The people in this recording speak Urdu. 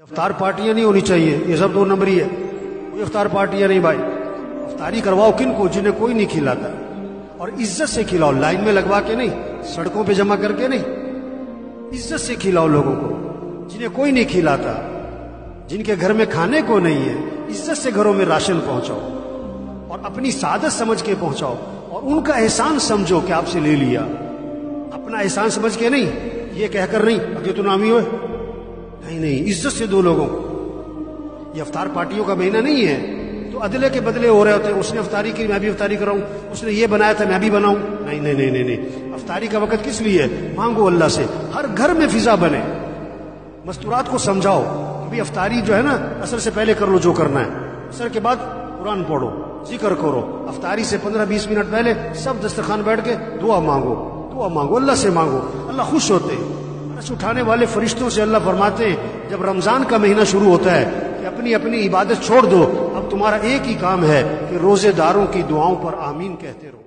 افطار پارٹیاں نہیں ہونی چاہیے، یہ سب 2 نمبری ہے. کوئی افطار پارٹیاں نہیں بھائی. افطاری کرواؤ کن کو؟ جنہیں کوئی نہیں کھلاتا، اور عزت سے کھلاؤ، لائن میں لگوا کے نہیں، سڑکوں پہ جمع کر کے نہیں. عزت سے کھلاؤ لوگوں کو جنہیں کوئی نہیں کھلاتا، جن کے گھر میں کھانے کو نہیں ہے. عزت سے گھروں میں راشن پہنچاؤ اور اپنی سعادت سمجھ کے پہنچاؤ، اور ان کا احسان سمجھو کہ آپ سے لے لیا. اپنا احسان سمجھ کے نہیں، یہ کہہ کر نہیں اب یہ تو نامی ہوئے، نہیں، عزت سے دو لوگوں کو. یہ افطار پارٹیوں کا مہینہ نہیں ہے تو عدلے کے بدلے ہو رہے ہوتے ہیں. اس نے افطاری کی میں بھی افطاری کراؤں، اس نے یہ بنایا تھا میں بھی بناؤں. نہیں. افطاری کا وقت کس لیے؟ مانگو اللہ سے، ہر گھر میں فضا بنے. مستورات کو سمجھاؤ کہ افطاری جو ہے نا عصر سے پہلے کر لو جو کرنا ہے، عصر کے بعد قرآن پڑھو، ذکر کرو. افطاری سے 15-20 منٹ پہلے سب دسترخوان بیٹھ کے دعا مانگو، اللہ سے مانگو. اللہ خوش ہوتے ہیں. عرش اٹھانے والے فرشتوں سے اللہ فرماتے ہیں جب رمضان کا مہینہ شروع ہوتا ہے کہ اپنی اپنی عبادت چھوڑ دو، اب تمہارا ایک ہی کام ہے کہ روزے داروں کی دعاؤں پر آمین کہتے رہو.